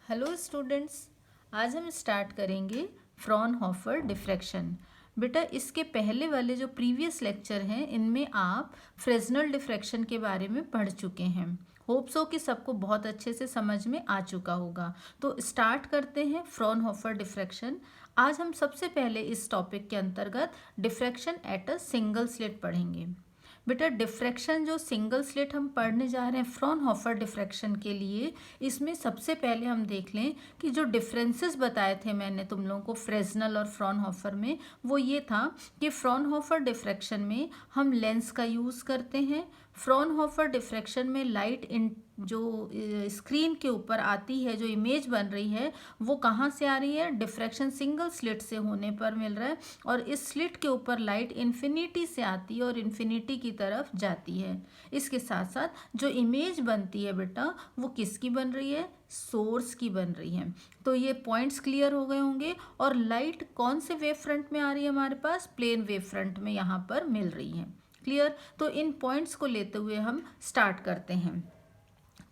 Hello students, आज हम start करेंगे फ्रॉनहोफर डिफ्रैक्शन। बेटा इसके पहले वाले जो प्रीवियस लेक्चर हैं इनमें आप फ्रेस्नेल डिफ्रैक्शन के बारे में पढ़ चुके हैं। होप सो कि सबको बहुत अच्छे से समझ में आ चुका होगा। तो स्टार्ट करते हैं फ्रॉनहोफर डिफ्रैक्शन। आज हम सबसे पहले इस टॉपिक के अंतर्गत diffraction at a single slit पढ़ेंगे। बेटा डिफ्रैक्शन जो सिंगल स्लिट हम पढ़ने जा रहे हैं फ्रॉनहोफर डिफ्रैक्शन के लिए, इसमें सबसे पहले हम देख लें कि जो डिफरेंसेस बताए थे मैंने तुम लोगों को फ्रेस्नेल और फ्रॉनहोफर में, वो ये था कि फ्रॉनहोफर डिफ्रैक्शन में हम लेंस का यूज़ करते हैं। फ्रॉनहोफर डिफ्रैक्शन में लाइट इन जो स्क्रीन के ऊपर आती है, जो इमेज बन रही है वो कहाँ से आ रही है, डिफ्रैक्शन सिंगल स्लिट से होने पर मिल रहा है। और इस स्लिट के ऊपर लाइट इन्फिनिटी से आती है और इन्फिनिटी की तरफ जाती है। इसके साथ साथ जो इमेज बनती है बेटा वो किसकी बन रही है, सोर्स की बन रही है। तो ये पॉइंट्स क्लियर हो गए होंगे। और लाइट कौन से वेव फ्रंट में आ रही है, हमारे पास प्लेन वेव फ्रंट में यहाँ पर मिल रही है। क्लियर। तो इन पॉइंट्स को लेते हुए हम स्टार्ट करते हैं।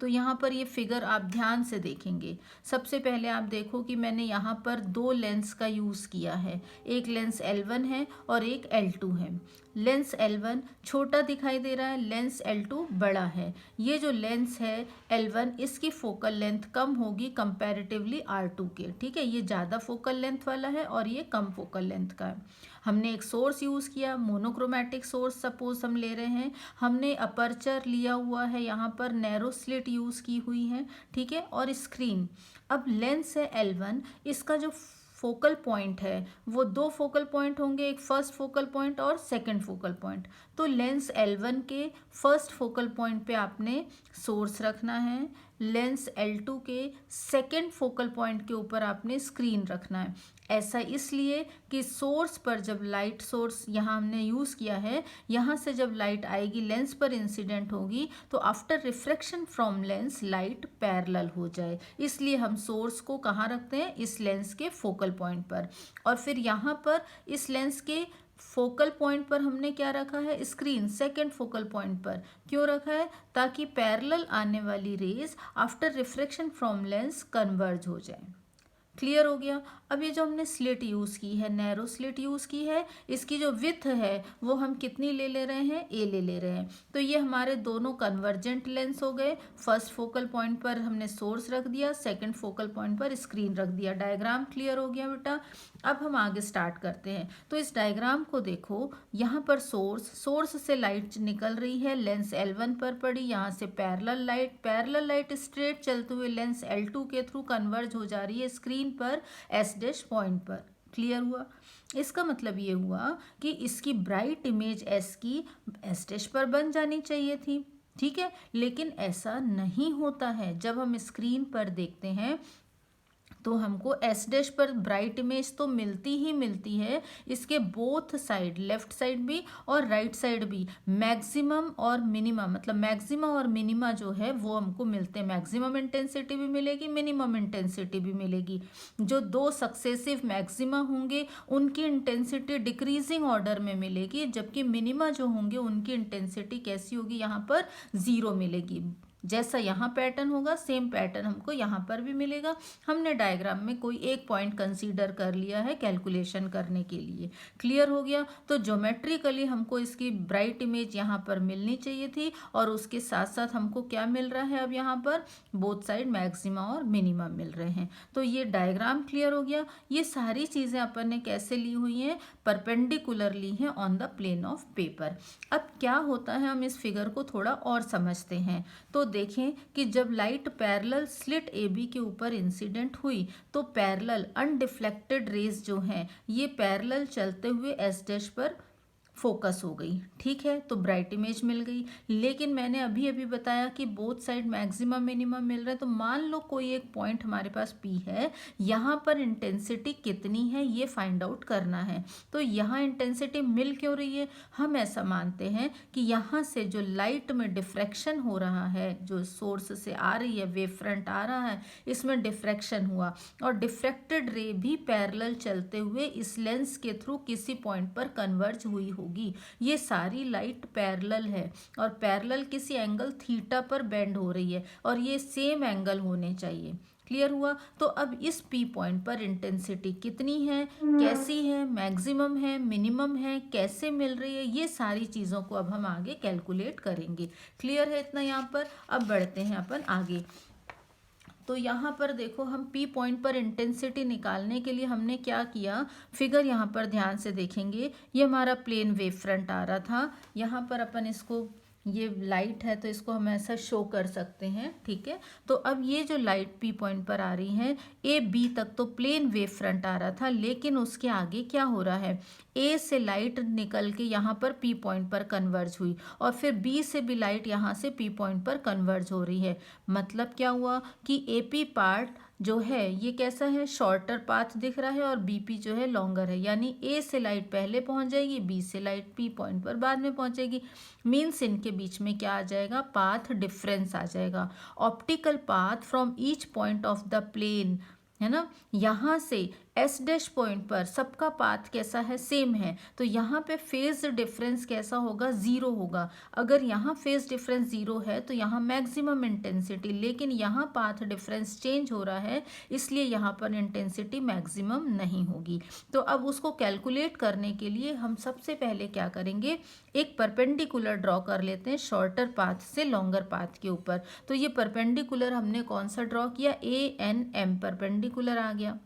तो यहाँ पर ये फिगर आप ध्यान से देखेंगे। सबसे पहले आप देखो कि मैंने यहाँ पर दो लेंस का यूज़ किया है। एक लेंस L1 है और एक L2 है। लेंस L1 छोटा दिखाई दे रहा है, लेंस L2 बड़ा है। ये जो लेंस है L1, इसकी फोकल लेंथ कम होगी कंपैरेटिवली R2 के। ठीक है, ये ज़्यादा फोकल लेंथ वाला है और ये कम फोकल लेंथ का है। हमने एक सोर्स यूज़ किया, मोनोक्रोमैटिक सोर्स सपोज हम ले रहे हैं। हमने अपर्चर लिया हुआ है, यहाँ पर नैरो स्लिट यूज़ की हुई है। ठीक है, और स्क्रीन। अब लेंस है L1, इसका जो फोकल पॉइंट है वो दो फोकल पॉइंट होंगे, एक फर्स्ट फोकल पॉइंट और सेकंड फोकल पॉइंट। तो लेंस L1 के फर्स्ट फोकल पॉइंट पे आपने सोर्स रखना है, लेंस L2 के सेकंड फोकल पॉइंट के ऊपर आपने स्क्रीन रखना है। ऐसा इसलिए कि सोर्स पर जब लाइट, सोर्स यहाँ हमने यूज़ किया है, यहाँ से जब लाइट आएगी लेंस पर इंसिडेंट होगी तो after refraction from lens light parallel हो जाए, इसलिए हम सोर्स को कहाँ रखते हैं, इस लेंस के फोकल पॉइंट पर। और फिर यहाँ पर इस लेंस के फोकल पॉइंट पर हमने क्या रखा है, स्क्रीन सेकंड फोकल पॉइंट पर। क्यों रखा है, ताकि पैरेलल आने वाली raise after refraction from lens converge हो जाए। क्लियर हो गया। अब ये जो हमने स्लिट यूज़ की है, नैरो स्लिट यूज़ की है, इसकी जो विथ है वो हम कितनी ले रहे हैं, ए ले रहे हैं। तो ये हमारे दोनों कन्वर्जेंट लेंस हो गए। फर्स्ट फोकल पॉइंट पर हमने सोर्स रख दिया, सेकंड फोकल पॉइंट पर स्क्रीन रख दिया। डायग्राम क्लियर हो गया बेटा। अब हम आगे स्टार्ट करते हैं। तो इस डायग्राम को देखो, यहाँ पर सोर्स से लाइट निकल रही है, लेंस L1 पर पड़ी, यहाँ से पैरेलल लाइट स्ट्रेट चलते हुए लेंस L2 के थ्रू कन्वर्ज हो जा रही है स्क्रीन पर एस डैश पॉइंट पर। क्लियर हुआ। इसका मतलब ये हुआ कि इसकी ब्राइट इमेज एस की एस डैश पर बन जानी चाहिए थी। ठीक है, लेकिन ऐसा नहीं होता है। जब हम स्क्रीन पर देखते हैं तो हमको एस डैश पर ब्राइट इमेज तो मिलती ही मिलती है, इसके बोथ साइड, लेफ्ट साइड भी और राइट साइड भी मैक्सिमम और मिनिमम, मतलब मैक्सिमा और मिनिमा जो है वो हमको मिलते हैं। मैक्सिमम इंटेंसिटी भी मिलेगी, मिनिमम इंटेंसिटी भी मिलेगी। जो दो सक्सेसिव मैक्सिमा होंगे उनकी इंटेंसिटी डिक्रीजिंग ऑर्डर में मिलेगी, जबकि मिनिमा जो होंगे उनकी इंटेंसिटी कैसी होगी, यहाँ पर 0 मिलेगी। जैसा यहाँ पैटर्न होगा सेम पैटर्न हमको यहाँ पर भी मिलेगा। हमने डायग्राम में कोई एक पॉइंट कंसीडर कर लिया है कैलकुलेशन करने के लिए। क्लियर हो गया। तो ज्योमेट्रिकली हमको इसकी ब्राइट इमेज यहाँ पर मिलनी चाहिए थी, और उसके साथ साथ हमको क्या मिल रहा है, अब यहाँ पर बोथ साइड मैक्सिमा और मिनिमा मिल रहे हैं। तो ये डायग्राम क्लियर हो गया। ये सारी चीज़ें अपन ने कैसे ली हुई हैं, परपेंडिकुलर ली हैं on the plane of paper. अब क्या होता है, हम इस फिगर को थोड़ा और समझते हैं। तो देखें कि जब लाइट पैरेलल स्लिट AB के ऊपर इंसिडेंट हुई तो पैरेलल अनडिफ्लेक्टेड रेज जो हैं ये पैरेलल चलते हुए एस डैश पर फोकस हो गई। ठीक है, तो ब्राइट इमेज मिल गई। लेकिन मैंने अभी अभी बताया कि बोथ साइड मैक्सिमम मिनिमम मिल रहा है। तो मान लो कोई एक पॉइंट हमारे पास P है, यहाँ पर इंटेंसिटी कितनी है ये फाइंड आउट करना है। तो यहाँ इंटेंसिटी मिल क्यों रही है, हम ऐसा मानते हैं कि यहाँ से जो लाइट में डिफ्रैक्शन हो रहा है, जो सोर्स से आ रही है, वेव फ्रंट आ रहा है, इसमें डिफ्रैक्शन हुआ और डिफ्रैक्टेड रे भी पैरेलल चलते हुए इस लेंस के थ्रू किसी पॉइंट पर कन्वर्ज हुई होगी। ये सारी लाइट पैरेलल है और पैरेलल किसी एंगल थीटा पर बेंड हो रही है, और ये सेम एंगल होने चाहिए। क्लियर हुआ। तो अब इस पी पॉइंट पर इंटेंसिटी कितनी है, कैसी है, मैक्सिमम है, मिनिमम है, कैसे मिल रही है, ये सारी चीज़ों को अब हम आगे कैलकुलेट करेंगे। क्लियर है इतना यहाँ पर। अब बढ़ते हैं अपन आगे। तो यहाँ पर देखो, हम पी पॉइंट पर इंटेंसिटी निकालने के लिए हमने क्या किया, फिगर यहाँ पर ध्यान से देखेंगे। ये हमारा प्लेन वेव फ्रंट आ रहा था, यहाँ पर अपन इसको, ये लाइट है तो इसको हम ऐसा शो कर सकते हैं, ठीक है। तो अब ये जो लाइट पी पॉइंट पर आ रही है, ए बी तक तो प्लेन वेव फ्रंट आ रहा था, लेकिन उसके आगे क्या हो रहा है, ए से लाइट निकल के यहाँ पर पी पॉइंट पर कन्वर्ज हुई, और फिर बी से भी लाइट यहाँ से पी पॉइंट पर कन्वर्ज हो रही है। मतलब क्या हुआ कि ए पी पार्ट जो है ये कैसा है, शॉर्टर पाथ दिख रहा है, और बीपी जो है लॉन्गर है, यानी ए से लाइट पहले पहुंच जाएगी, बी से लाइट पी पॉइंट पर बाद में पहुंचेगी। मीन्स इनके बीच में क्या आ जाएगा, पाथ डिफरेंस आ जाएगा। Optical path from each point of the plane, है ना, यहाँ से एस डैश पॉइंट पर सबका पाथ कैसा है, सेम है। तो यहाँ पे फेज डिफरेंस कैसा होगा, जीरो होगा। अगर यहाँ फेज डिफरेंस जीरो है तो यहाँ मैक्सिमम इंटेंसिटी, लेकिन यहाँ पाथ डिफरेंस चेंज हो रहा है, इसलिए यहाँ पर इंटेंसिटी मैक्सिमम नहीं होगी। तो अब उसको कैलकुलेट करने के लिए हम सबसे पहले क्या करेंगे, एक परपेंडिकुलर ड्रॉ कर लेते हैं शॉर्टर पाथ से लॉन्गर पाथ के ऊपर। तो ये परपेंडिकुलर हमने कौन सा ड्रॉ किया, ए एन एम परपेंडिकुलर आ गया।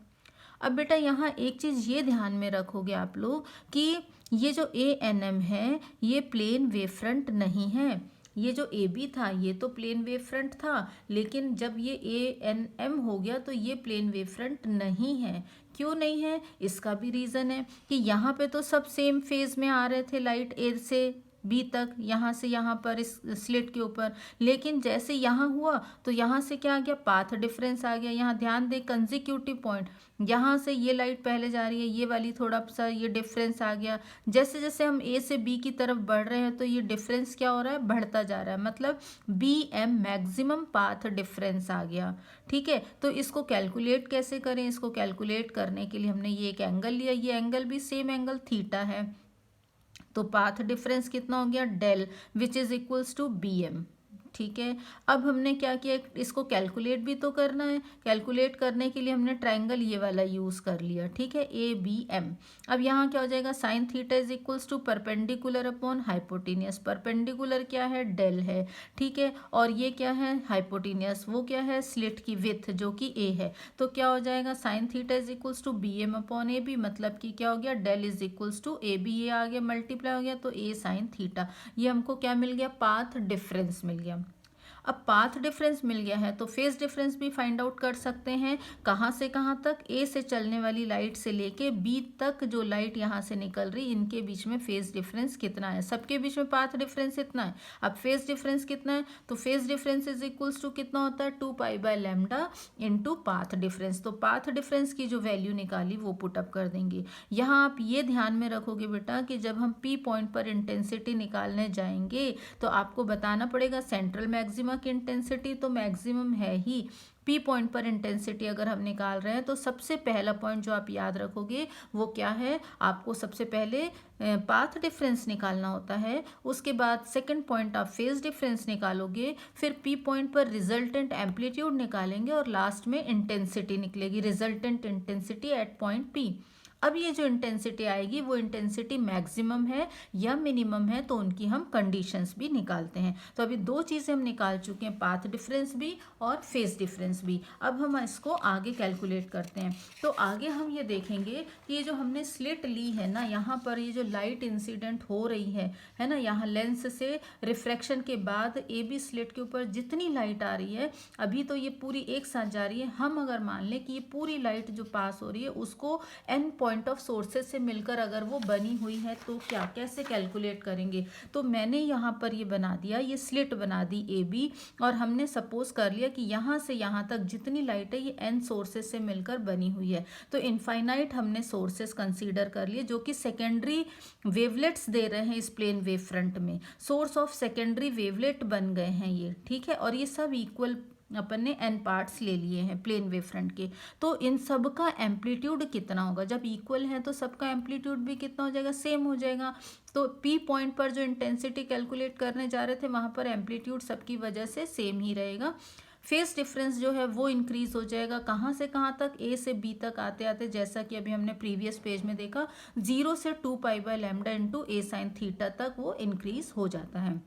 अब बेटा यहाँ एक चीज़ ये ध्यान में रखोगे आप लोग कि ये जो ए एन एम है ये प्लेन वेव फ्रंट नहीं है। ये जो ए बी था ये तो प्लेन वेव फ्रंट था, लेकिन जब ये ए एन एम हो गया तो ये प्लेन वेव फ्रंट नहीं है। क्यों नहीं है, इसका भी रीज़न है कि यहाँ पे तो सब सेम फेज में आ रहे थे, लाइट ए से बी तक, यहाँ से यहाँ पर इस स्लिट के ऊपर, लेकिन जैसे यहाँ हुआ तो यहाँ से क्या आ गया, पाथ डिफरेंस आ गया। यहाँ ध्यान दे, कंजिक्यूटिव पॉइंट, यहाँ से ये लाइट पहले जा रही है, ये वाली थोड़ा सा ये डिफरेंस आ गया। जैसे जैसे हम ए से बी की तरफ बढ़ रहे हैं तो ये डिफरेंस क्या हो रहा है, बढ़ता जा रहा है, मतलब बी एम मैक्सिमम पाथ डिफरेंस आ गया। ठीक है, तो इसको कैलकुलेट कैसे करें, इसको कैलकुलेट करने के लिए हमने ये एक एंगल लिया, ये एंगल भी सेम एंगल थीटा है। तो पाथ डिफरेंस कितना हो गया, del, which is equals to B M. ठीक है, अब हमने क्या किया, इसको कैलकुलेट भी तो करना है। कैलकुलेट करने के लिए हमने ट्राइंगल ये वाला यूज़ कर लिया, ठीक है, ए बी एम। अब यहाँ क्या हो जाएगा, sine theta is equals to perpendicular upon hypotenuse. Perpendicular क्या है, डेल है, ठीक है, और ये क्या है, हाइपोटेनियस, वो क्या है, स्लिट की विथ जो कि ए है। तो क्या हो जाएगा, sine theta is equals to B M upon A B, मतलब कि क्या हो गया, del is equals to A B, ये आ गया मल्टीप्लाई हो गया, तो ए साइन थीटा। ये हमको क्या मिल गया, पाथ डिफरेंस मिल गया। अब पाथ डिफरेंस मिल गया है तो फेज डिफरेंस भी फाइंड आउट कर सकते हैं। कहाँ से कहाँ तक, ए से चलने वाली लाइट से लेके बी तक जो लाइट यहाँ से निकल रही, इनके बीच में फेज डिफरेंस कितना है, सबके बीच में पाथ डिफरेंस इतना है। अब फेज डिफरेंस कितना है, तो phase difference is equals to कितना होता है, 2π/λ इंटू पाथ डिफरेंस। तो पाथ डिफरेंस की जो वैल्यू निकाली वो पुटअप कर देंगे। यहाँ आप ये ध्यान में रखोगे बेटा कि जब हम पी पॉइंट पर इंटेंसिटी निकालने जाएंगे तो आपको बताना पड़ेगा सेंट्रल मैक्सिमा की इंटेंसिटी तो मैक्सिमम है ही। पी पॉइंट पर इंटेंसिटी अगर हम निकाल रहे हैं तो सबसे पहला पॉइंट जो आप याद रखोगे वो क्या है, आपको सबसे पहले पाथ डिफरेंस निकालना होता है। उसके बाद सेकंड पॉइंट आप फेज डिफरेंस निकालोगे, फिर पी पॉइंट पर रिजल्टेंट एम्पलीट्यूड निकालेंगे और लास्ट में इंटेंसिटी निकलेगी, resultant intensity at point P. अब ये जो इंटेंसिटी आएगी वो इंटेंसिटी मैक्सिमम है या मिनिमम है, तो उनकी हम कंडीशंस भी निकालते हैं। तो अभी दो चीज़ें हम निकाल चुके हैं, पाथ डिफरेंस भी और फेज डिफरेंस भी। अब हम इसको आगे कैलकुलेट करते हैं। तो आगे हम ये देखेंगे कि ये जो हमने स्लिट ली है ना, यहाँ पर ये जो लाइट इंसिडेंट हो रही है ना, यहाँ लेंस से रिफ्रैक्शन के बाद ए बी स्लिट के ऊपर जितनी लाइट आ रही है, अभी तो ये पूरी एक साथ जा रही है। हम अगर मान लें कि ये पूरी लाइट जो पास हो रही है उसको एन पॉइंट ऑफ सोर्सेज से मिलकर अगर वो बनी हुई है तो क्या, कैसे कैलकुलेट करेंगे। तो मैंने यहाँ पर ये बना दिया, ये स्लिट बना दी ए बी, और हमने सपोज कर लिया कि यहाँ से यहाँ तक जितनी लाइट है ये एन सोर्सेज से मिलकर बनी हुई है। तो इनफाइनाइट हमने सोर्सेज कंसीडर कर लिए जो कि सेकेंडरी वेवलेट्स दे रहे हैं इस प्लेन वेव फ्रंट में। सोर्स ऑफ सेकेंडरी वेवलेट बन गए हैं ये, ठीक है, और ये सब इक्वल अपन ने एन पार्ट्स ले लिए हैं प्लेन वेव फ्रंट के। तो इन सब का एम्पलीट्यूड कितना होगा, जब इक्वल है तो सबका एम्पलीट्यूड भी कितना हो जाएगा, सेम हो जाएगा। तो पी पॉइंट पर जो इंटेंसिटी कैलकुलेट करने जा रहे थे वहाँ पर एम्पलीट्यूड सबकी वजह से सेम ही रहेगा। फेस डिफरेंस जो है वो इंक्रीज हो जाएगा कहाँ से कहाँ तक, ए से बी तक आते आते, जैसा कि अभी हमने प्रीवियस पेज में देखा 0 से 2π/λ इंटू ए साइन थीटा तक वो इंक्रीज हो जाता है।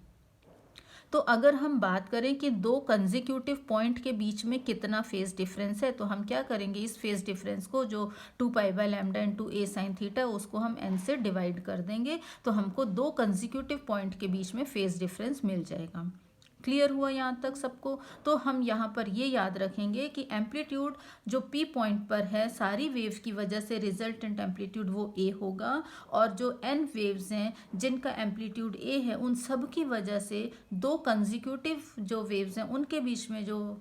तो अगर हम बात करें कि दो कंजिक्यूटिव पॉइंट के बीच में कितना फेज डिफरेंस है, तो हम क्या करेंगे, इस फेज डिफरेंस को जो 2π/λ इंटू ए साइन थीटा उसको हम n से डिवाइड कर देंगे, तो हमको दो कंजिक्यूटिव पॉइंट के बीच में फेज डिफरेंस मिल जाएगा। क्लियर हुआ यहाँ तक सबको? तो हम यहाँ पर ये याद रखेंगे कि एम्पलीट्यूड जो पी पॉइंट पर है सारी वेव की वजह से रिजल्टेंट एम्पलीट्यूड वो ए होगा, और जो एन वेव्स हैं जिनका एम्पलीट्यूड ए है उन सब की वजह से दो कंजिक्यूटिव जो वेव्स हैं उनके बीच में जो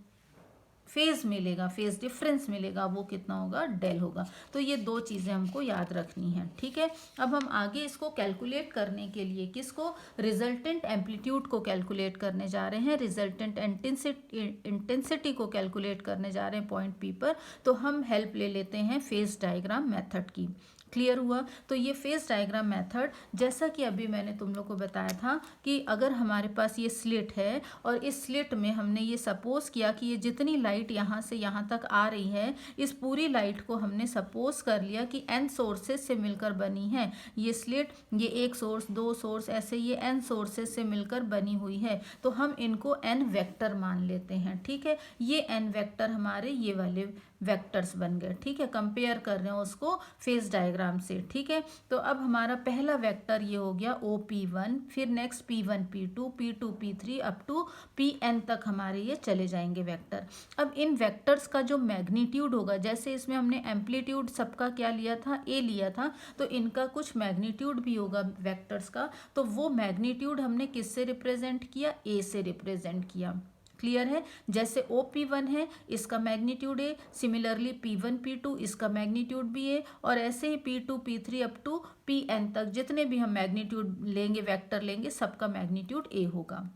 फेज मिलेगा, फेज डिफरेंस मिलेगा, वो कितना होगा, डेल होगा। तो ये दो चीज़ें हमको याद रखनी है। ठीक है, अब हम आगे इसको कैलकुलेट करने के लिए किसको, रिजल्टेंट एम्पलीट्यूड को कैलकुलेट करने जा रहे हैं, रिजल्टेंट इंटेंसिटी को कैलकुलेट करने जा रहे हैं पॉइंट पी पर। तो हम हेल्प ले लेते हैं फेज डायग्राम मेथड की। क्लियर हुआ? तो ये फेज डायग्राम मेथड, जैसा कि अभी मैंने तुम लोग को बताया था कि अगर हमारे पास ये स्लिट है और इस स्लिट में हमने ये सपोज किया कि ये जितनी लाइट यहाँ से यहाँ तक आ रही है, इस पूरी लाइट को हमने सपोज कर लिया कि एन सोर्सेज से मिलकर बनी है। ये स्लिट, ये एक सोर्स, दो सोर्स, ऐसे ये एन सोर्सेज से मिलकर बनी हुई है, तो हम इनको एन वेक्टर मान लेते हैं। ठीक है, ये एन वेक्टर हमारे ये वाले वेक्टर्स बन गए। ठीक है, कंपेयर कर रहे हैं उसको फेज डायग्राम से। ठीक है, तो अब हमारा पहला वेक्टर ये हो गया OP1, फिर next P1 P2 P2 P3 up to Pn तक हमारे ये चले जाएंगे वेक्टर। अब इन वेक्टर्स का जो मैग्नीट्यूड होगा, जैसे इसमें हमने एम्पलीट्यूड सबका क्या लिया था, ए लिया था, तो इनका कुछ मैग्नीट्यूड भी होगा वेक्टर्स का, तो वो मैग्नीट्यूड हमने किससे रिप्रेजेंट किया, ए से रिप्रेजेंट किया। क्लियर है? जैसे OP1 है, इसका मैग्नीट्यूड है, सिमिलरली P1 P2 इसका मैग्नीट्यूड भी है, और ऐसे ही P2 P3 up to Pn तक जितने भी हम मैग्नीट्यूड लेंगे, वेक्टर लेंगे, सबका मैग्नीट्यूड ए होगा।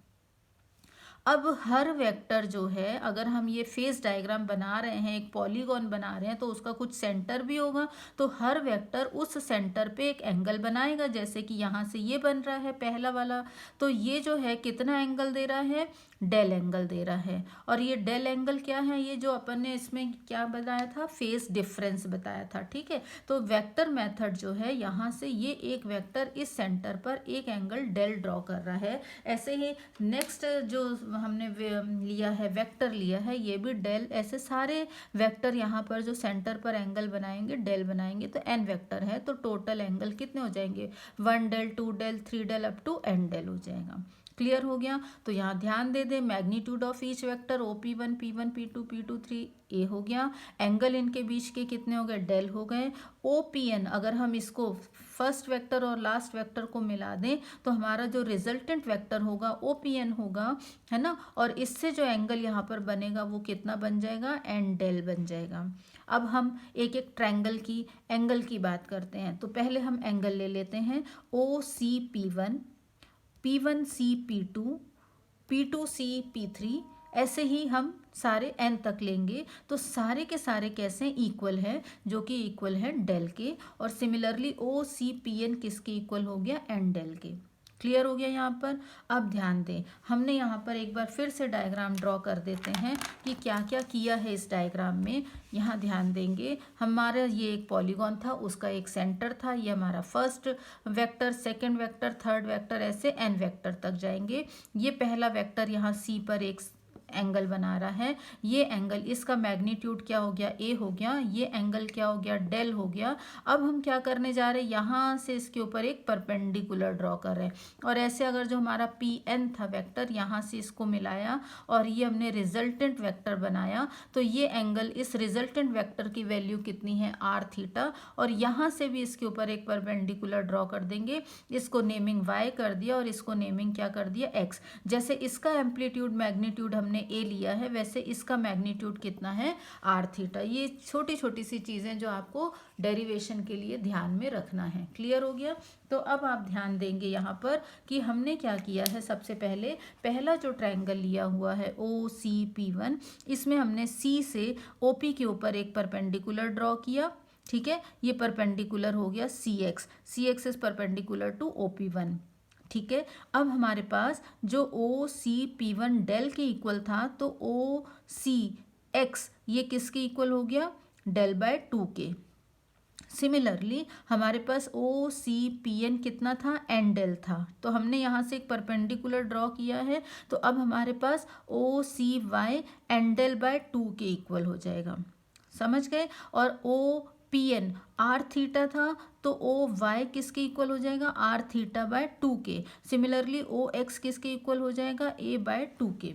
अब हर वेक्टर जो है, अगर हम ये फेज डायग्राम बना रहे हैं, एक पॉलीगॉन बना रहे हैं, तो उसका कुछ सेंटर भी होगा, तो हर वेक्टर उस सेंटर पे एक एंगल बनाएगा। जैसे कि यहाँ से ये बन रहा है पहला वाला, तो ये जो है कितना एंगल दे रहा है, डेल एंगल दे रहा है। और ये डेल एंगल क्या है, ये जो अपन ने इसमें क्या बताया था, फेज डिफरेंस बताया था। ठीक है, तो वेक्टर मेथड जो है, यहाँ से ये एक वेक्टर इस सेंटर पर एक एंगल डेल ड्रॉ कर रहा है। ऐसे ही नेक्स्ट जो हमने लिया है, वेक्टर लिया है, ये भी डेल, ऐसे सारे वेक्टर यहाँ पर जो सेंटर पर एंगल बनाएंगे डेल बनाएंगे, तो एन वेक्टर है, तो टोटल एंगल कितने हो जाएंगे, 1 del 2 del 3 del up to N del हो जाएगा। क्लियर हो गया? तो यहाँ ध्यान दे दे, magnitude of each vector OP1 P1 P2 P2 3 a हो गया, एंगल इनके बीच के कितने हो गए, डेल हो गए। OPN अगर हम इसको फर्स्ट वेक्टर और लास्ट वेक्टर को मिला दें, तो हमारा जो रिजल्टेंट वेक्टर होगा OPN होगा, है ना, और इससे जो एंगल यहाँ पर बनेगा वो कितना बन जाएगा, एन डेल बन जाएगा। अब हम एक एक ट्रायंगल की एंगल की बात करते हैं, तो पहले हम एंगल ले लेते हैं OCP1, P1C P2, P2C P3, ऐसे ही हम सारे n तक लेंगे, तो सारे के सारे कैसे इक्वल है, जो कि इक्वल है डेल के, और सिमिलरली OCPN किसके इक्वल हो गया, एन डेल के। क्लियर हो गया यहाँ पर? अब ध्यान दें, हमने यहाँ पर एक बार फिर से डायग्राम ड्रॉ कर देते हैं कि क्या क्या किया है इस डायग्राम में। यहाँ ध्यान देंगे, हमारा ये एक पॉलीगॉन था, उसका एक सेंटर था, ये हमारा first vector, second vector, third vector, ऐसे एन वेक्टर तक जाएंगे। ये पहला वेक्टर यहाँ सी पर एक एंगल बना रहा है, ये एंगल, इसका मैग्नीट्यूड क्या हो गया, ए हो गया, ये एंगल क्या हो गया, डेल हो गया। अब हम क्या करने जा रहे हैं, यहाँ से इसके ऊपर एक परपेंडिकुलर ड्रॉ कर रहे हैं, और ऐसे अगर जो हमारा Pn था वेक्टर, यहाँ से इसको मिलाया और ये हमने रिजल्टेंट वेक्टर बनाया, तो ये एंगल, इस रिजल्टेंट वेक्टर की वैल्यू कितनी है, आर थीटा, और यहाँ से भी इसके ऊपर एक परपेंडिकुलर ड्रॉ कर देंगे, इसको नेमिंग y कर दिया और इसको नेमिंग क्या कर दिया, x। जैसे इसका एम्पलीट्यूड मैग्नीट्यूड हमने ए लिया है, वैसे इसका मैग्नीट्यूड कितना है, आर थीटा। ये छोटी छोटी सी चीज़ें जो आपको डेरिवेशन के लिए ध्यान में रखना है। क्लियर हो गया? तो अब आप ध्यान देंगे यहाँ पर कि हमने क्या किया है, सबसे पहले पहला जो ट्रायंगल लिया हुआ है OCP1, इसमें हमने C से OP के ऊपर एक परपेंडिकुलर ड्रॉ किया। ठीक है, ये परपेंडिकुलर हो गया CX is perpendicular to OP1। ठीक है। अब हमारे पास जो ओ सी पी वन डेल के इक्वल था, तो ओ सी एक्स ये किसके इक्वल हो गया, डेल बाय टू के। सिमिलरली हमारे पास ओ सी पी एन कितना था, एन डेल था, तो हमने यहाँ से एक परपेंडिकुलर ड्रॉ किया है, तो अब हमारे पास O C Y N del by two के इक्वल हो जाएगा, समझ गए। और O P N R theta था, तो ओ वाई किसके इक्वल हो जाएगा, आर थीटा बाय टू के। सिमिलरली ओ एक्स किसके इक्वल हो जाएगा, ए बाय टू के।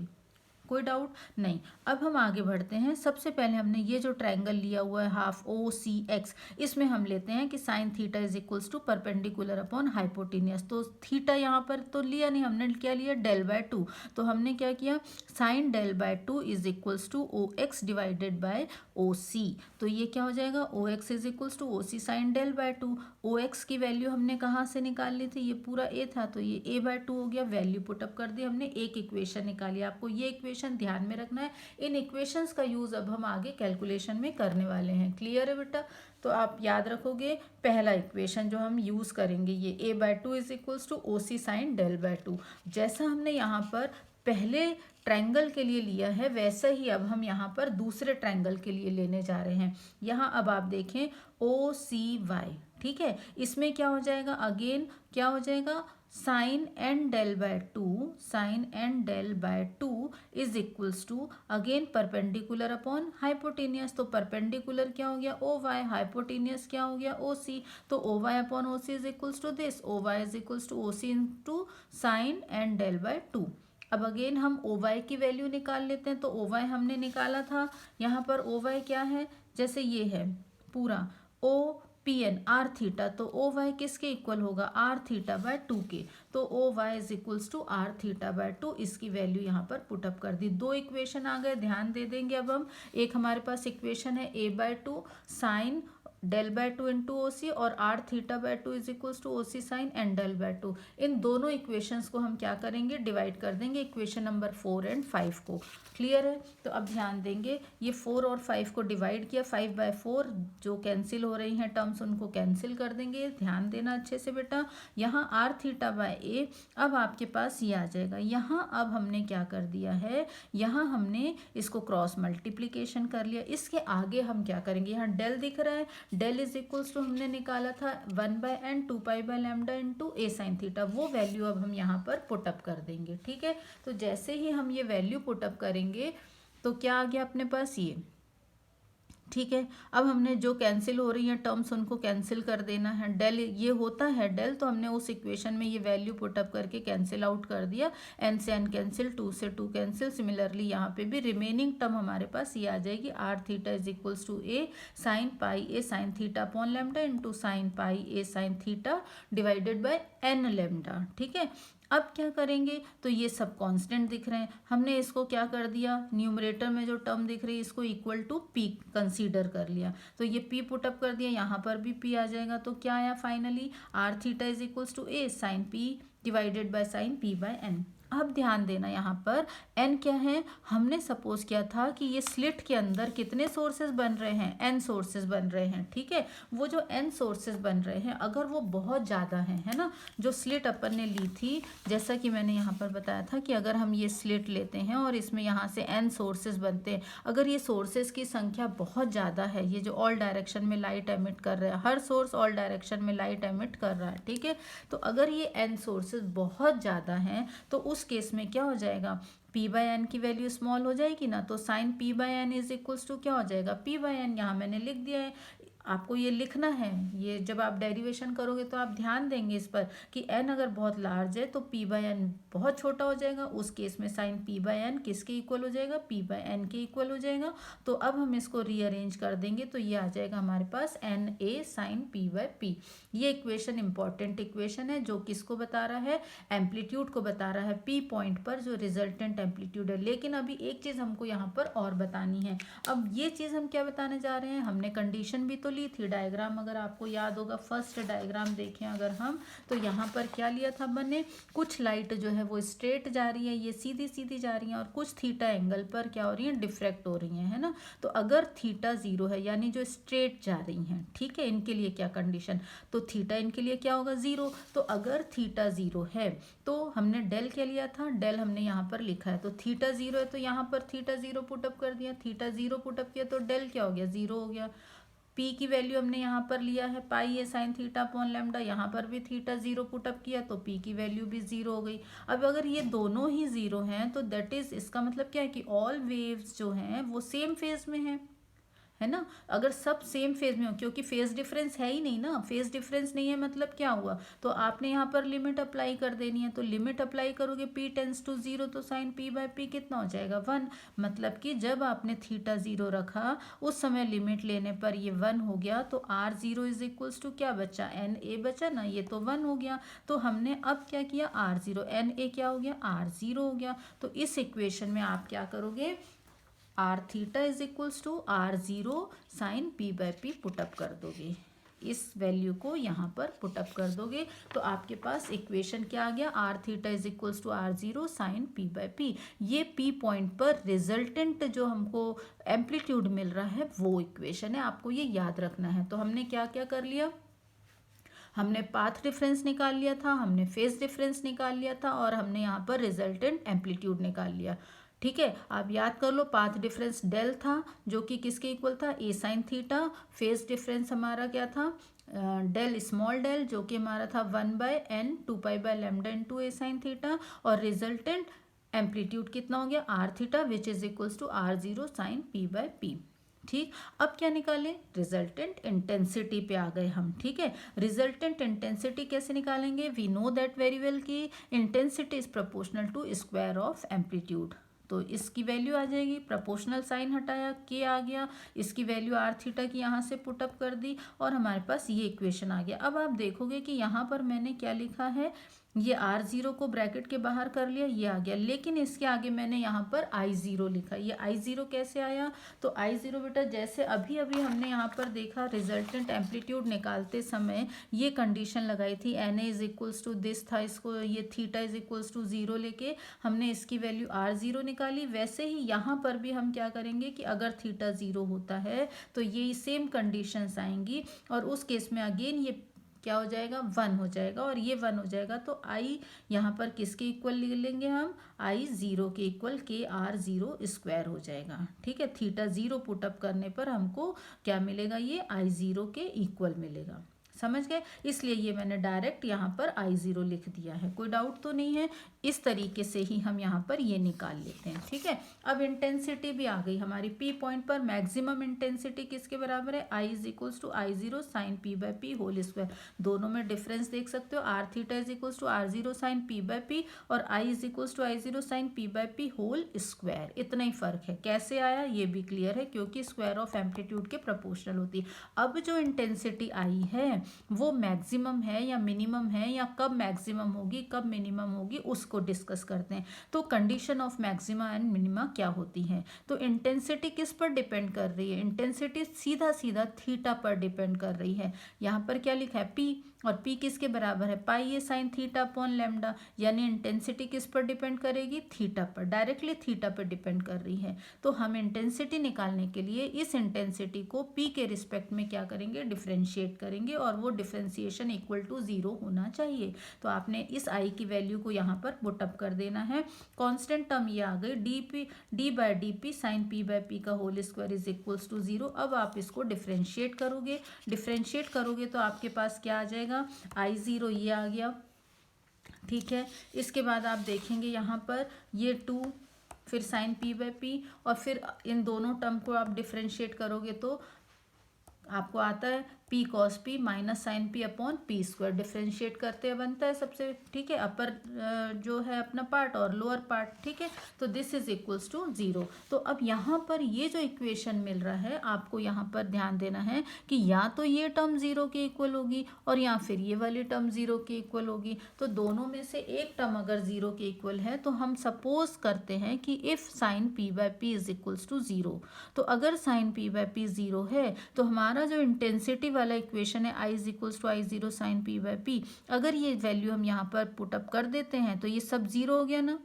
कोई डाउट नहीं। अब हम आगे बढ़ते हैं। सबसे पहले हमने ये जो ट्रायंगल लिया हुआ है हाफ ओ सी एक्स, इसमें हम लेते हैं कि sine theta is equals to perpendicular upon hypotenuse. तो थीटा यहाँ पर तो लिया नहीं, हमने क्या लिया, डेल बाय टू। तो हमने क्या किया, sine del by two is equals to O X divided by O C. तो ये क्या हो जाएगा, O X is equals to O C sine del by two. O X की वैल्यू हमने कहाँ से निकाल ली थी, ये पूरा ए था, तो ये ए बाय टू हो गया। वैल्यू पुटअप कर दी हमने, एक इक्वेशन निकाली। आपको ये इक्वेशन ध्यान में रखना है। इन इक्वेशंस का यूज अब हम आगे कैलकुलेशन में करने वाले हैं। क्लियर है बेटा। तो आप याद रखोगे, पहला इक्वेशन जो हम यूज करेंगे ये A by two is equals to O C sine del by two. जैसा हमने यहाँ पर पहले ट्रायंगल के लिए लिया है, वैसा ही अब हम यहाँ पर दूसरे ट्रायंगल के लिए लेने जा रहे हैं। यहाँ अब आप देखें ओ सी वाई, ठीक है, इसमें क्या हो जाएगा, अगेन क्या हो जाएगा, sine N del by two, sine N del by two is equals to again perpendicular upon hypotenuse. तो परपेंडिकुलर क्या हो गया, ओ वाई, हाइपोटेनियस क्या हो गया, ओ सी। तो O Y upon O C is equals to this, O Y is equals to O C into sine N del by two. अब again हम ओ वाई की वैल्यू निकाल लेते हैं। तो ओ वाई हमने निकाला था, यहाँ पर ओ वाई क्या है, जैसे ये है पूरा O P N R theta, तो ओ वाई किसके इक्वल होगा, आर थीटा बाय टू के। तो O Y is equals to R theta by two, इसकी वैल्यू यहाँ पर पुटअप कर दी। दो इक्वेशन आ गए, ध्यान दे देंगे अब हम। एक हमारे पास इक्वेशन है A by two sine del by two into O C, और R theta by two is equals to O C sine and del by two. इन दोनों इक्वेशंस को हम क्या करेंगे, डिवाइड कर देंगे इक्वेशन नंबर 4 एंड 5 को। क्लियर है। तो अब ध्यान देंगे, ये 4 और 5 को डिवाइड किया, 5 बाय 4 जो कैंसिल हो रही हैं टर्म्स उनको कैंसिल कर देंगे। ध्यान देना अच्छे से बेटा। यहाँ आर थीटा बाय ए, अब आपके पास ये आ जाएगा। यहाँ अब हमने क्या कर दिया है, यहाँ हमने इसको क्रॉस मल्टीप्लीकेशन कर लिया। इसके आगे हम क्या करेंगे, यहाँ डेल दिख रहा है, डेल इज इक्वल्स टू हमने निकाला था 1 by N 2 pi by lambda into A sine theta, वो वैल्यू अब हम यहाँ पर पुटअप कर देंगे। ठीक है। तो जैसे ही हम ये वैल्यू पुटअप करेंगे तो क्या आ गया अपने पास ये, ठीक है। अब हमने जो कैंसिल हो रही हैं टर्म्स उनको कैंसिल कर देना है। डेल ये होता है डेल, तो हमने उस इक्वेशन में ये वैल्यू पुटअप करके कैंसिल आउट कर दिया। एन से एन कैंसिल, टू से टू कैंसिल। सिमिलरली यहाँ पे भी रिमेनिंग टर्म हमारे पास ये आ जाएगी, R theta is equals to A sine pi A sine theta upon lambda into sine pi A sine theta divided by N lambda. ठीक है। अब क्या करेंगे, तो ये सब कांस्टेंट दिख रहे हैं, हमने इसको क्या कर दिया, न्यूमरेटर में जो टर्म दिख रही है इसको इक्वल टू पी कंसीडर कर लिया। तो ये पी पुटअप कर दिया, यहाँ पर भी पी आ जाएगा। तो क्या आया finally, R theta is equals to A sine P divided by sine P by N. अब ध्यान देना, यहाँ पर n क्या है, हमने सपोज किया था कि ये स्लिट के अंदर कितने सोर्सेज बन रहे हैं, n सोर्सेज बन रहे हैं। ठीक है। वो जो n सोर्सेज बन रहे हैं अगर वो बहुत ज़्यादा हैं, है ना, जो स्लिट अपन ने ली थी, जैसा कि मैंने यहाँ पर बताया था कि अगर हम ये स्लिट लेते हैं और इसमें यहाँ से n सोर्सेज बनते हैं, अगर ये सोर्सेज की संख्या बहुत ज़्यादा है, ये जो ऑल डायरेक्शन में लाइट एमिट कर रहा है, हर सोर्स ऑल डायरेक्शन में लाइट एमिट कर रहा है, ठीक है, तो अगर ये n सोर्सेज बहुत ज़्यादा हैं तो उस केस में क्या हो जाएगा, p बाय एन की वैल्यू स्मॉल हो जाएगी ना। तो sine p by N is equals to क्या हो जाएगा, p बाय एन। यहाँ मैंने लिख दिया है, आपको ये लिखना है, ये जब आप डेरिवेशन करोगे तो आप ध्यान देंगे इस पर कि n अगर बहुत लार्ज है तो p बाय एन बहुत छोटा हो जाएगा। उस केस में साइन p बाय एन किसके इक्वल हो जाएगा, p बाय एन के इक्वल हो जाएगा। तो अब हम इसको रीअरेंज कर देंगे तो ये आ जाएगा हमारे पास N A sine p by p। ये इक्वेशन इंपॉर्टेंट इक्वेशन है जो किसको बता रहा है, एम्पलीट्यूड को बता रहा है, p पॉइंट पर जो रिजल्टेंट एम्पलीट्यूड है। लेकिन अभी एक चीज़ हमको यहाँ पर और बतानी है। अब ये चीज़ हम क्या बताने जा रहे हैं, हमने कंडीशन भी तो ली थी डायग्राम, अगर आपको याद होगा फर्स्ट डायग्राम देखें अगर हम, तो यहाँ पर क्या लिया था मैंने, कुछ लाइट जो है वो स्ट्रेट जा रही है, ये सीधी सीधी जा रही है, और कुछ थीटा एंगल पर क्या हो रही है, डिफ्रैक्ट हो रही है ना। तो अगर थीटा 0 है यानी जो स्ट्रेट जा रही हैं, ठीक है, इनके लिए क्या कंडीशन, तो थीटा इनके लिए क्या होगा 0। तो अगर थीटा 0 है तो हमने डेल क्या लिया था, डेल हमने यहाँ पर लिखा है, तो थीटा 0 है तो यहाँ पर थीटा 0 पुटअप कर दिया, थीटा 0 पुटअप किया तो डेल क्या हो गया, 0 हो गया। पी की वैल्यू हमने यहाँ पर लिया है pi A sine theta upon lambda, यहाँ पर भी थीटा 0 पुटअप किया तो पी की वैल्यू भी 0 हो गई। अब अगर ये दोनों ही 0 हैं तो दैट इज, इसका मतलब क्या है कि ऑल वेव्स जो हैं वो सेम फेज में हैं, है ना। अगर सब सेम फेज में हो, क्योंकि फेज डिफरेंस है ही नहीं ना, फेज डिफरेंस नहीं है मतलब क्या हुआ, तो आपने यहाँ पर लिमिट अप्लाई कर देनी है, तो लिमिट अप्लाई करोगे p टेंस टू 0 तो साइन p बाय p कितना हो जाएगा 1। मतलब कि जब आपने थीटा 0 रखा उस समय लिमिट लेने पर ये 1 हो गया, तो r0 इज इक्वल्स टू क्या बचा, na बचा ना, ये तो 1 हो गया। तो हमने अब क्या किया, r0 na क्या हो गया, r0 हो गया। तो इस इक्वेशन में आप क्या करोगे, R theta is equals to r0 sine p by p put up कर दोगे, इस वैल्यू को यहाँ पर पुटअप कर दोगे तो आपके पास इक्वेशन क्या आ गया, R theta is equals to r0 sine p by p। ये p पॉइंट पर रिजल्टेंट जो हमको एम्पलीट्यूड मिल रहा है वो इक्वेशन है, आपको ये याद रखना है। तो हमने क्या क्या कर लिया, हमने पाथ डिफरेंस निकाल लिया था, हमने फेज डिफरेंस निकाल लिया था, और हमने यहाँ पर रिजल्टेंट एम्पलीट्यूड निकाल लिया। ठीक है, आप याद कर लो, पाथ डिफरेंस डेल था जो कि किसके इक्वल था, ए साइन थीटा। फेज डिफरेंस हमारा क्या था, डेल स्मॉल डेल जो कि हमारा था 1/n 2 pi by lambda into A sine theta, और रिजल्टेंट एम्पलीट्यूड कितना हो गया R theta which is equals to r0 sine p by p। ठीक, अब क्या निकालें, रिजल्टेंट इंटेंसिटी पे आ गए हम। ठीक है, रिजल्टेंट इंटेंसिटी कैसे निकालेंगे, we know that very well कि intensity is proportional to square of amplitude. तो इसकी वैल्यू आ जाएगी, प्रोपोर्शनल साइन हटाया, के आ गया, इसकी वैल्यू आर थीटा की यहाँ से पुटअप कर दी, और हमारे पास ये इक्वेशन आ गया। अब आप देखोगे कि यहाँ पर मैंने क्या लिखा है, ये r0 को ब्रैकेट के बाहर कर लिया, ये आ गया, लेकिन इसके आगे मैंने यहाँ पर I0 लिखा। ये I0 कैसे आया, तो I0 बेटा जैसे अभी अभी हमने यहाँ पर देखा रिजल्टेंट एम्पलीट्यूड निकालते समय ये कंडीशन लगाई थी, Na is equals to this था, इसको ये थीटा इज इक्वल्स टू 0 लेके हमने इसकी वैल्यू r0 निकाली। वैसे ही यहाँ पर भी हम क्या करेंगे कि अगर थीटा 0 होता है तो ये सेम कंडीशंस आएंगी, और उस केस में अगेन ये क्या हो जाएगा 1 हो जाएगा, और ये 1 हो जाएगा तो आई यहाँ पर किसके इक्वल ले लेंगे हम, I0 के इक्वल के r0 स्क्वायर हो जाएगा। ठीक है, थीटा 0 पुटअप करने पर हमको क्या मिलेगा, ये I0 के इक्वल मिलेगा। समझ गए, इसलिए ये मैंने डायरेक्ट यहाँ पर I0 लिख दिया है, कोई डाउट तो नहीं है। इस तरीके से ही हम यहाँ पर ये निकाल लेते हैं। ठीक है, अब इंटेंसिटी भी आ गई हमारी, P पॉइंट पर मैक्सिमम इंटेंसिटी किसके बराबर है, I is equals to I0 sine P by P whole square. दोनों में डिफरेंस देख सकते हो, R theta is equals to r0 sine P by P, और I is equals to I0 sine P by P whole square. इतना ही फर्क है, कैसे आया ये भी क्लियर है, क्योंकि स्क्वायर ऑफ एम्पलीट्यूड के प्रोपोर्शनल होती है। अब जो इंटेंसिटी आई है वो मैक्सिमम है या मिनिमम है, या कब मैक्सिमम होगी कब मिनिमम होगी उसको डिस्कस करते हैं। तो condition of maxima and minima क्या होती है, तो इंटेंसिटी किस पर डिपेंड कर रही है, इंटेंसिटी सीधा सीधा थीटा पर डिपेंड कर रही है। यहाँ पर क्या लिखा है P, और P किसके बराबर है, pi A sine theta upon lambda, यानी इंटेंसिटी किस पर डिपेंड करेगी, थीटा पर, डायरेक्टली थीटा पर डिपेंड कर रही है। तो हम इंटेंसिटी निकालने के लिए इस इंटेंसिटी को P के रिस्पेक्ट में क्या करेंगे, डिफ्रेंशिएट करेंगे, और वो डिफ्रेंशिएशन इक्वल टू 0 होना चाहिए। तो आपने इस I की वैल्यू को यहाँ पर पुटअप कर देना है। कांस्टेंट टर्म ये आ गई d by D sine P by P का whole square is equals to 0। अब आप इसको डिफ्रेंशिएट करोगे तो आपके पास क्या आ जाएगा, I0 ये आ गया। ठीक है, इसके बाद आप देखेंगे यहाँ पर ये 2, फिर साइन P बाय P, और फिर इन दोनों टर्म को आप डिफ्रेंशिएट करोगे तो आपको आता है P cos P minus sine P upon P square, differentiate करते बनता है सबसे, ठीक है, अपर जो है अपना पार्ट और लोअर पार्ट, ठीक है। तो दिस इज इक्वल्स टू 0। तो अब यहाँ पर ये जो इक्वेशन मिल रहा है आपको यहाँ पर ध्यान देना है कि या तो ये टर्म 0 के इक्वल होगी और या फिर ये वाली टर्म 0 के इक्वल होगी। तो दोनों में से एक टर्म अगर 0 के इक्वल है तो हम सपोज करते हैं कि if sine P by P is equals to 0, तो अगर साइन पी बाय पी 0 है तो हमारा जो इंटेंसिटी वाला इक्वेशन है I is equals to I zero sine P by P, अगर ये वैल्यू हम यहाँ पर पुटअप कर देते हैं तो ये सब 0 हो गया ना,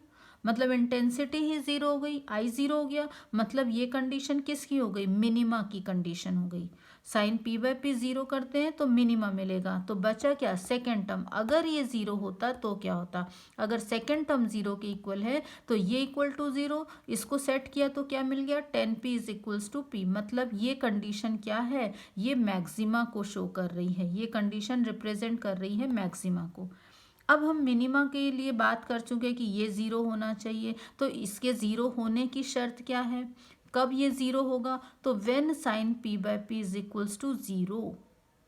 मतलब इंटेंसिटी ही 0 हो गई, आई 0 हो गया, मतलब ये कंडीशन किसकी हो गई, मिनिमा की कंडीशन हो गई। साइन पी बाय पी 0 करते हैं तो मिनिमा मिलेगा, तो बचा क्या, सेकेंड टर्म। अगर ये 0 होता तो क्या होता, अगर सेकेंड टर्म 0 के इक्वल है तो ये इक्वल टू 0, इसको सेट किया तो क्या मिल गया, 10p is equals to p, मतलब ये कंडीशन क्या है, ये मैक्सिमा को शो कर रही है, ये कंडीशन रिप्रेजेंट कर रही है मैक्सिमा को। अब हम मिनिमा के लिए बात कर चुके हैं कि ये 0 होना चाहिए, तो इसके 0 होने की शर्त क्या है, कब ये 0 होगा, तो when sine P by P is equals to 0,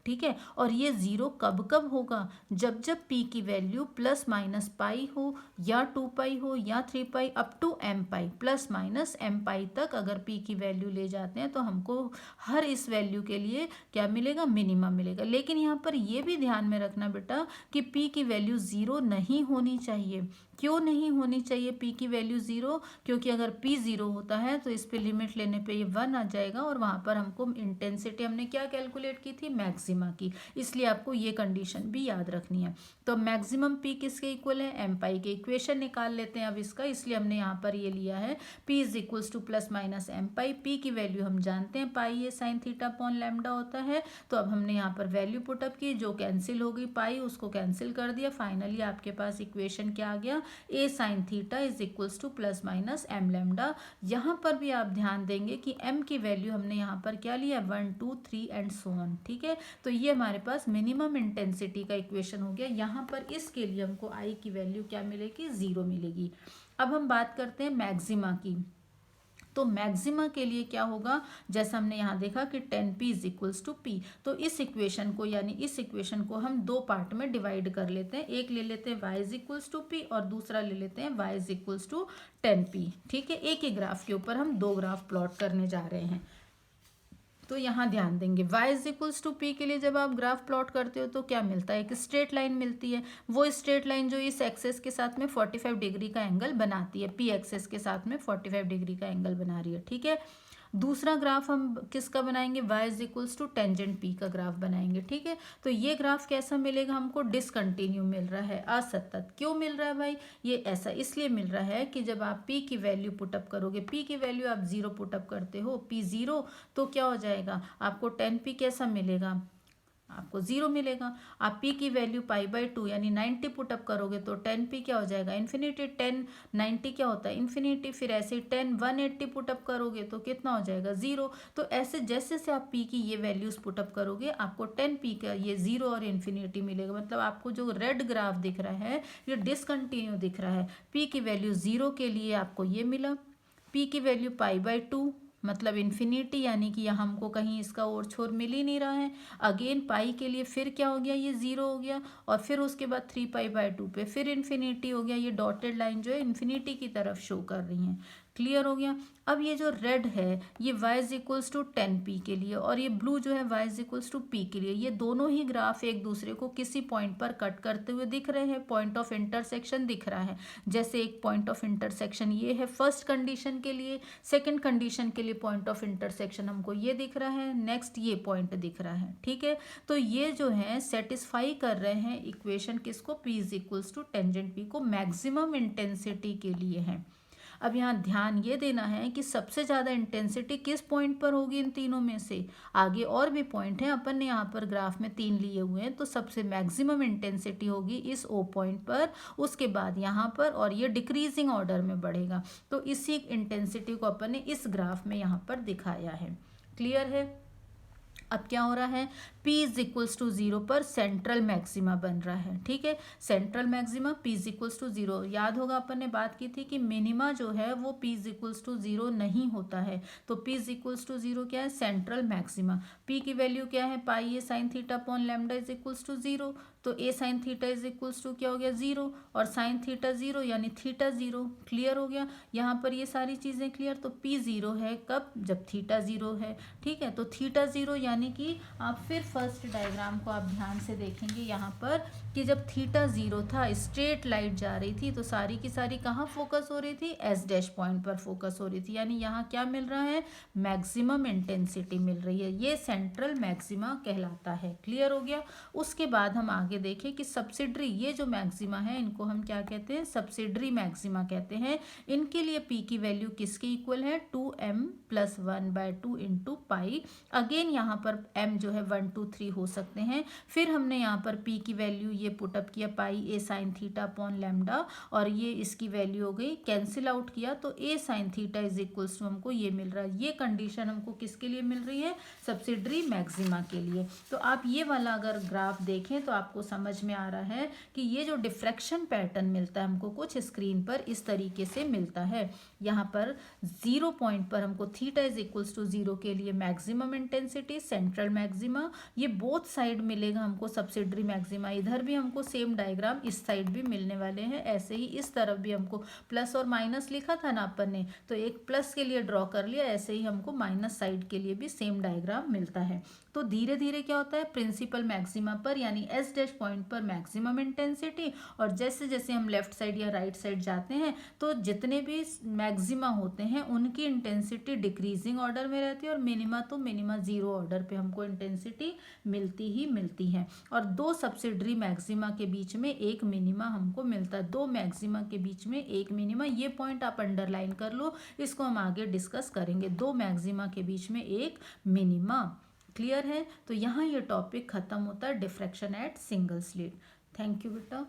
ठीक है। और ये 0 कब कब होगा, जब जब p की वैल्यू प्लस माइनस पाई हो या 2 पाई हो या 3 pi up to m pi, plus minus m pi तक अगर p की वैल्यू ले जाते हैं तो हमको हर इस वैल्यू के लिए क्या मिलेगा, मिनिमम मिलेगा। लेकिन यहाँ पर ये भी ध्यान में रखना बेटा कि p की वैल्यू 0 नहीं होनी चाहिए। क्यों नहीं होनी चाहिए p की वैल्यू 0, क्योंकि अगर p 0 होता है तो इस पे लिमिट लेने पे ये 1 आ जाएगा और वहाँ पर हमको इंटेंसिटी हमने क्या कैलकुलेट की थी, मैक्सिमा की, इसलिए आपको ये कंडीशन भी याद रखनी है। तो मैक्सिमम p किसके इक्वल है, एम पाई के। इक्वेशन निकाल लेते हैं अब इसका, इसलिए हमने यहाँ पर ये लिया है p is equals to plus minus M pi, p की वैल्यू हम जानते हैं पाई ये साइन थीटा अपॉन लैम्डा होता है। तो अब हमने यहाँ पर वैल्यू पुटअप की, जो कैंसिल हो गई पाई उसको कैंसिल कर दिया, फाइनली आपके पास इक्वेशन क्या आ गया, A sine theta is equals to plus minus M lambda. यहाँ पर भी आप ध्यान देंगे कि m की वैल्यू हमने यहाँ पर क्या लिया, 1 2 3 एंड सो ऑन, ठीक है। तो ये हमारे पास मिनिमम इंटेंसिटी का इक्वेशन हो गया। यहाँ पर इसके लिए हमको i की वैल्यू क्या मिलेगी, 0 मिलेगी। अब हम बात करते हैं मैक्सिमा की। तो मैक्सिमा के लिए क्या होगा, जैसा हमने यहाँ देखा कि 10p is equals to p, तो इस इक्वेशन को यानी इस इक्वेशन को हम दो पार्ट में डिवाइड कर लेते हैं। एक ले लेते हैं y is equals to p और दूसरा ले लेते हैं y is equals to 10p, ठीक है। एक ही ग्राफ के ऊपर हम दो ग्राफ प्लॉट करने जा रहे हैं। तो यहाँ ध्यान देंगे y is equals to P के लिए जब आप ग्राफ प्लॉट करते हो तो क्या मिलता है, एक स्ट्रेट लाइन मिलती है। वो स्ट्रेट लाइन जो इस एक्सेस के साथ में 45 डिग्री का एंगल बनाती है, पी एक्सेस के साथ में 45 डिग्री का एंगल बना रही है, ठीक है। दूसरा ग्राफ हम किसका बनाएंगे, y is equals to tangent p का ग्राफ बनाएंगे, ठीक है। तो ये ग्राफ कैसा मिलेगा हमको, डिसकंटिन्यू मिल रहा है, असतत। क्यों मिल रहा है भाई, ये ऐसा इसलिए मिल रहा है कि जब आप p की वैल्यू पुटअप करोगे, p की वैल्यू आप 0 पुटअप करते हो, p 0, तो क्या हो जाएगा आपको 10p कैसा मिलेगा, आपको 0 मिलेगा। आप p की वैल्यू पाई बाई 2 यानी 90 पुटअप करोगे तो 10p क्या हो जाएगा, इन्फिनिटी। 10 90 क्या होता है, इन्फिनिटी। फिर ऐसे 10 180 पुटअप करोगे तो कितना हो जाएगा, 0। तो ऐसे जैसे से आप p की ये वैल्यूज पुटअप करोगे आपको 10p का ये 0 और इन्फिनिटी मिलेगा। मतलब आपको जो रेड ग्राफ दिख रहा है ये डिसकंटिन्यू दिख रहा है। p की वैल्यू 0 के लिए आपको ये मिला, p की वैल्यू पाई बाई 2 मतलब इन्फिनिटी, यानी कि यहाँ हमको कहीं इसका और छोर मिल ही नहीं रहा है। अगेन पाई के लिए फिर क्या हो गया, ये 0 हो गया और फिर उसके बाद 3 पाई बाय 2 पे फिर इन्फिनिटी हो गया। ये डॉटेड लाइन जो है इन्फिनिटी की तरफ शो कर रही हैं। क्लियर हो गया। अब ये जो रेड है ये y is equals to 10p के लिए और ये ब्लू जो है y is equals to p के लिए। ये दोनों ही ग्राफ एक दूसरे को किसी पॉइंट पर कट करते हुए दिख रहे हैं, पॉइंट ऑफ इंटरसेक्शन दिख रहा है। जैसे एक पॉइंट ऑफ इंटरसेक्शन ये है फर्स्ट कंडीशन के लिए, सेकंड कंडीशन के लिए पॉइंट ऑफ इंटरसेक्शन हमको ये दिख रहा है, नेक्स्ट ये पॉइंट दिख रहा है, ठीक है। तो ये जो है सेटिस्फाई कर रहे हैं इक्वेशन किसको, p is equals to tangent p को, मैक्सिमम इंटेंसिटी के लिए है। अब यहाँ ध्यान ये देना है कि सबसे ज़्यादा इंटेंसिटी किस पॉइंट पर होगी इन तीनों में से। आगे और भी पॉइंट हैं, अपन ने यहाँ पर ग्राफ में 3 लिए हुए हैं, तो सबसे मैक्सिमम इंटेंसिटी होगी इस O पॉइंट पर, उसके बाद यहाँ पर, और ये डिक्रीजिंग ऑर्डर में बढ़ेगा। तो इसी इंटेंसिटी को अपन ने इस ग्राफ में यहाँ पर दिखाया है। क्लियर है। अब क्या हो रहा है, P इज इक्वल्स टू 0 पर सेंट्रल मैक्सिमा बन रहा है। ठीक है, central maxima P is equals to 0। याद होगा अपन ने बात की थी कि मिनिमा जो है वो P इज इक्वल्स टू 0 नहीं होता है। तो P इज इक्वल्स टू 0 क्या है, सेंट्रल मैक्सिमा। P की वैल्यू क्या है, pi A sine theta upon lambda is equals to 0। तो A sine theta is equals to क्या हो गया, 0, और साइन थीटा 0 यानी थीटा 0। क्लियर हो गया यहाँ पर ये सारी चीज़ें क्लियर। तो P 0 है कब, जब थीटा 0 है। ठीक है, तो थीटा 0 यानी कि आप फिर फर्स्ट डायग्राम को आप ध्यान से देखेंगे यहाँ पर कि जब थीटा 0 था, स्ट्रेट लाइट जा रही थी, तो सारी की सारी कहाँ फोकस हो रही थी, एस डैश पॉइंट पर फोकस हो रही थी। यानी यहाँ क्या मिल रहा है, मैक्सिमम इंटेंसिटी मिल रही है। ये सेंट्रल मैक्सिमा कहलाता है। क्लियर हो गया। उसके बाद हम आगे देखें कि सब्सिडरी, ये जो मैक्सिमा है इनको हम क्या कहते हैं, सब्सिडरी मैक्सिमा कहते हैं। इनके लिए P की वैल्यू किसके इक्वल है, 2m + 1/2 इंटू पाई। अगेन यहाँ पर m जो है 1 2 3 हो सकते हैं। फिर हमने यहाँ पर P की वैल्यू ये पुटअप किया, पाई A sine theta upon lambda, और ये इसकी वैल्यू हो गई, कैंसिल आउट किया तो A sine theta is equals to हमको ये मिल रहा है। ये कंडीशन हमको किसके लिए मिल रही है, सब्सिडरी मैक्सिमा के लिए। तो आप ये वाला अगर ग्राफ देखें तो आपको समझ में आ रहा है कि ये जो डिफ्रैक्शन पैटर्न मिलता है हमको कुछ स्क्रीन पर इस तरीके से मिलता है। यहाँ पर 0 पॉइंट पर हमको थीटा इज इक्वल्स टू 0 के लिए मैक्सिमम इंटेंसिटी, सेंट्रल मैक्सिमा, ये बोथ साइड मिलेगा हमको सब्सिडरी मैक्सिमा। इधर भी हमको सेम डायग्राम इस साइड भी मिलने वाले हैं। ऐसे ही इस तरफ भी हमको प्लस और माइनस लिखा था ना अपन ने, तो एक प्लस के लिए ड्रॉ कर लिया, ऐसे ही हमको माइनस साइड के लिए भी सेम डायग्राम मिलता है। तो धीरे धीरे क्या होता है, प्रिंसिपल मैक्सिमा पर यानी एस डैश पॉइंट पर मैक्सिमम इंटेंसिटी, और जैसे जैसे हम लेफ्ट साइड या राइट साइड जाते हैं तो जितने भी मैक्सिमा होते हैं उनकी इंटेंसिटी डिक्रीजिंग ऑर्डर में रहती है, और मिनिमा तो मिनिमा 0 ऑर्डर पे हमको इंटेंसिटी मिलती ही मिलती है। और दो सब्सिडरी मैक्सिमा के बीच में एक मिनिमा हमको मिलता है, दो मैक्सिमा के बीच में एक मिनिमा। ये पॉइंट आप अंडरलाइन कर लो, इसको हम आगे डिस्कस करेंगे। दो मैक्सिमा के बीच में एक मिनिमा। क्लियर है। तो यहाँ ये टॉपिक खत्म होता है, diffraction at single slit. Thank you बेटा।